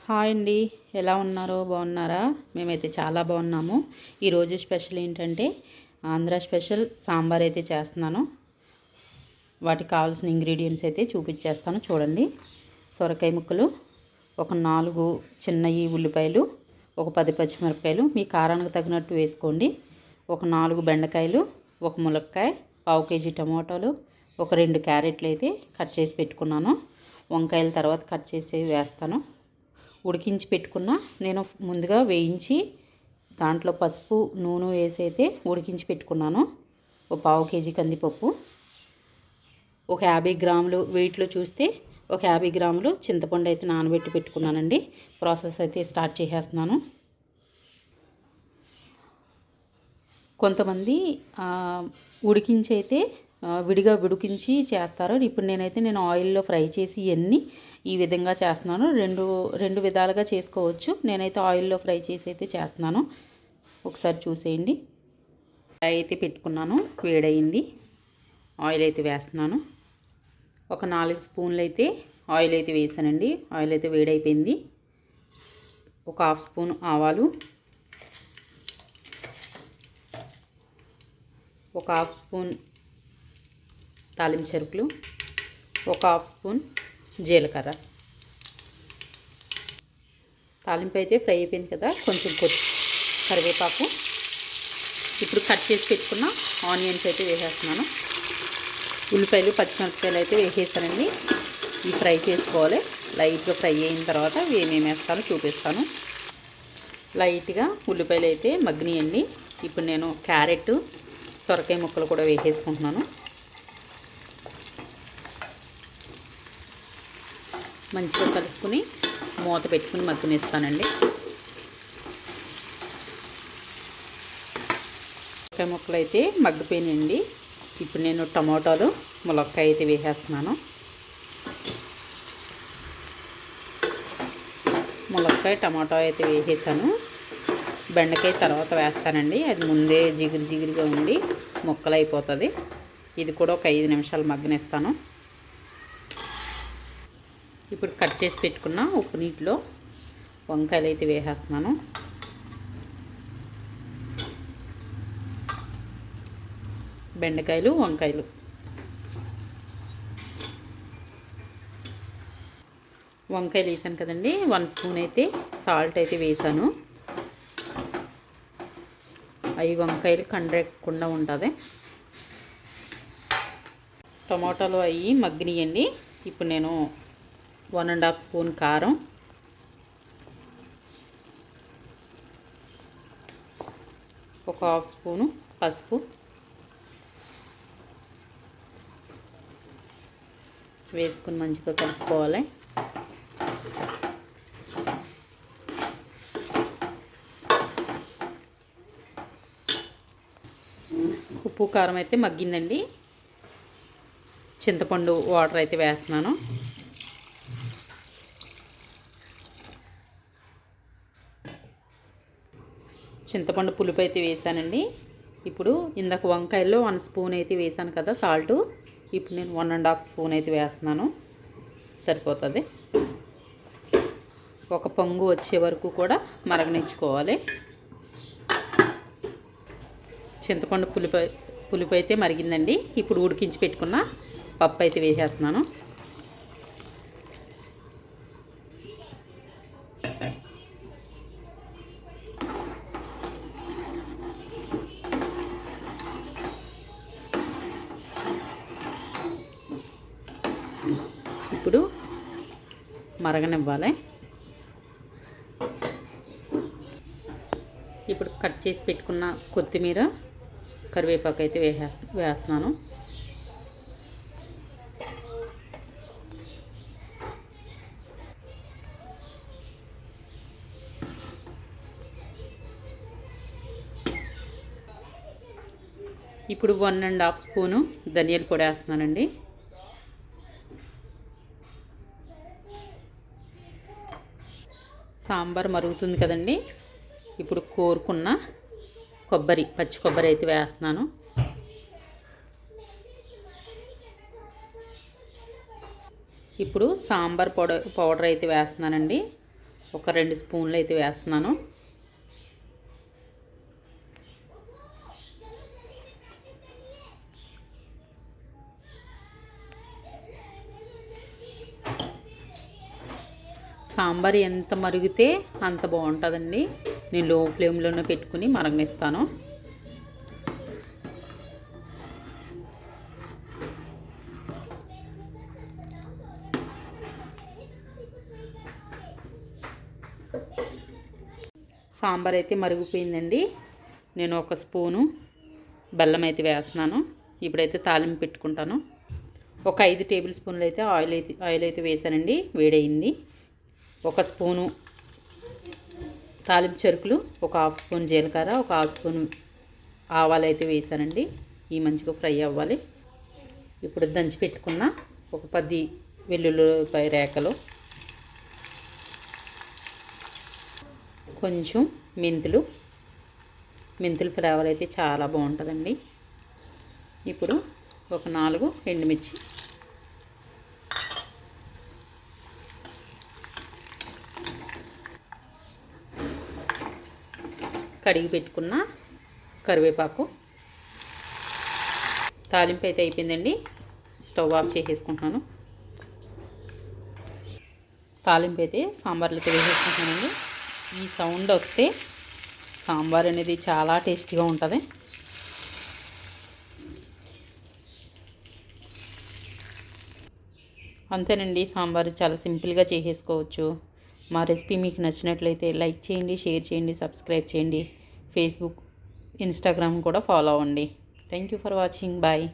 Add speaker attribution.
Speaker 1: Hi అండి, ఎలా ఉన్నారో బాగున్నారా? మేమైతే చాలా బాగున్నాము. ఈరోజు స్పెషల్ ఏంటంటే ఆంధ్ర స్పెషల్ సాంబార్ అయితే చేస్తున్నాను. వాటికి కావాల్సిన ఇంగ్రీడియంట్స్ అయితే చూపించేస్తాను చూడండి. సొరకాయ ముక్కలు, ఒక 4 చిన్నవి ఉల్లిపాయలు, ఒక 10 పచ్చిమిరపకాయలు మీ కారానికి తగినట్టు వేసుకోండి. ఒక 4 బెండకాయలు, ఒక ములక్కాయ, 1/2 కేజీ టమాటాలు, ఒక 2 క్యారెట్లు అయితే కట్ చేసి పెట్టుకున్నాను. వంకాయల తర్వాత కట్ చేసి వేస్తాను. ఉడికించి పెట్టుకున్న నేను ముందుగా వేయించి దాంట్లో పసుపు నూనె వేసి అయితే ఉడికించి పెట్టుకున్నాను. ఒక 1/2 కేజీ కందిపప్పు, ఒక 50 గ్రాములు వెయిట్లో చూస్తే ఒక 50 గ్రాములు చింతపండు అయితే నానబెట్టి పెట్టుకున్నానండి. ప్రాసెస్ అయితే స్టార్ట్ చేసేస్తున్నాను. కొంతమంది ఉడికించి అయితే విడిగా ఉడికించి చేస్తారు. ఇప్పుడు నేను ఆయిల్లో ఫ్రై చేసి ఇవన్నీ ఈ విధంగా చేస్తున్నాను. రెండు విధాలుగా చేసుకోవచ్చు. నేనైతే ఆయిల్లో ఫ్రై చేసి అయితే చేస్తున్నాను. ఒకసారి చూసేయండి. అయితే పెట్టుకున్నాను, వేడయింది. ఆయిల్ అయితే వేస్తున్నాను. ఒక 4 స్పూన్లు అయితే ఆయిల్ అయితే వేసానండి. ఆయిల్ అయితే వేడైపోయింది. ఒక 1/2 స్పూన్ ఆవాలు, ఒక 1/2 స్పూన్ తాలింపు చెరుకులు, ఒక 1/2 స్పూన్ జీలకర్ర. తాలింపు అయితే ఫ్రై అయిపోయింది కదా, కొంచెం కరివేపాకు. ఇప్పుడు కట్ చేసి పెట్టుకున్న ఆనియన్స్ అయితే వేసేస్తున్నాను. ఉల్లిపాయలు పచ్చిమిరపకాయలు అయితే వేసేస్తానండి. ఇవి ఫ్రై చేసుకోవాలి. లైట్గా ఫ్రై అయిన తర్వాత ఏమేమి వేస్తానో చూపిస్తాను. లైట్గా ఉల్లిపాయలు అయితే మగ్గినాయండి. ఇప్పుడు నేను క్యారెట్, సొరకాయ ముక్కలు కూడా వేసేసుకుంటున్నాను. మంచిగా కలుపుకుని మూత పెట్టుకుని మగ్గనిస్తానండి. సొరకాయ ముక్కలు అయితే మగ్గిపోయినాయండి. ఇప్పుడు నేను టమాటాలు, ములక్కాయ అయితే వేసేస్తున్నాను. ములక్కాయ టమాటా అయితే వేసేసాను. బెండకాయ తర్వాత వేస్తానండి. అది ముందే జిగురుగా ఉండి ముక్కలు అయిపోతుంది. ఇది కూడా ఒక 5 నిమిషాలు మగ్గనిస్తాను. ఇప్పుడు కట్ చేసి పెట్టుకున్న ఉప్పు నీటిలో వంకాయలు అయితే వేసేస్తున్నాను. బెండకాయలు, వంకాయలు. వంకాయలు వేసాను కదండి. 1 స్పూన్ అయితే సాల్ట్ అయితే వేసాను. అవి వంకాయలు కండకుండా ఉంటుంది. టమాటాలు అవి మగ్గినాయండి. ఇప్పుడు నేను 1.5 స్పూన్ కారం, ఒక 1/2 స్పూను పసుపు వేసుకుని మంచిగా కలుపుకోవాలి. ఉప్పు కారం అయితే మగ్గిందండి. చింతపండు వాటర్ అయితే వేస్తున్నాను. చింతపండు పులుపు అయితే వేసానండి. ఇప్పుడు ఇందాక వంకాయల్లో 1 స్పూన్ అయితే వేసాను కదా సాల్ట్. ఇప్పుడు నేను 1.5 స్పూన్ అయితే వేస్తున్నాను. సరిపోతుంది. ఒక పొంగు వచ్చే వరకు కూడా మరగనించుకోవాలి. చింతపండు పులుపు అయితే మరిగిందండి. ఇప్పుడు ఉడికించి పెట్టుకున్న పప్పు అయితే వేసేస్తున్నాను. ఇప్పుడు మరగనివ్వాలి. ఇప్పుడు కట్ చేసి పెట్టుకున్న కొత్తిమీర, కరివేపాకు అయితే వేస్తున్నాను. ఇప్పుడు 1.5 స్పూను ధనియాల పొడి వేస్తున్నానండి. సాంబార్ మరుగుతుంది కదండి. ఇప్పుడు కోరుకున్న పచ్చి కొబ్బరి అయితే వేస్తున్నాను. ఇప్పుడు సాంబార్ పౌడర్ అయితే వేస్తున్నానండి. ఒక 2 స్పూన్లు అయితే వేస్తున్నాను. సాంబార్ ఎంత మరిగితే అంత బాగుంటుందండి. నేను లో ఫ్లేమ్లోనే పెట్టుకుని మరగనిస్తాను. సాంబార్ అయితే మరిగిపోయిందండి. నేను ఒక స్పూను బెల్లం అయితే వేస్తున్నాను. ఇప్పుడైతే తాలింపు పెట్టుకుంటాను. ఒక 5 టేబుల్ స్పూన్లు అయితే ఆయిల్ అయితే వేసానండి. వేడయింది. ఒక స్పూను తాలింపు చెరుకులు, ఒక హాఫ్ స్పూన్ జీలకర్ర, ఒక హాఫ్ స్పూన్ ఆవాలు అయితే వేసానండి. ఈ మంచిగా ఫ్రై అవ్వాలి. ఇప్పుడు దంచి పెట్టుకున్న ఒక 10 వెల్లుల్లిపాయ రేకలు, కొంచెం మెంతులు ఫ్లేవర్ అయితే చాలా బాగుంటుందండి. ఇప్పుడు ఒక 4 ఎండుమిర్చి, కడిగి పెట్టుకున్న కరివేపాకు. తాలింపు అయితే అయిపోయిందండి. స్టవ్ ఆఫ్ చేసేసుకుంటున్నాను. తాలింపు అయితే సాంబార్లో అయితే వేసేసుకుంటున్నానండి. ఈ సౌండ్ వస్తే సాంబార్ అనేది చాలా టేస్టీగా ఉంటుంది. అంతేనండి, సాంబారు చాలా సింపుల్గా చేసేసుకోవచ్చు. మా రెసిపీ మీకు నచ్చినట్లయితే లైక్ చేయండి, షేర్ చేయండి, సబ్స్క్రైబ్ చేయండి. ఫేస్బుక్, ఇన్స్టాగ్రామ్ కూడా ఫాలో అవ్వండి. Thank you for watching. Bye.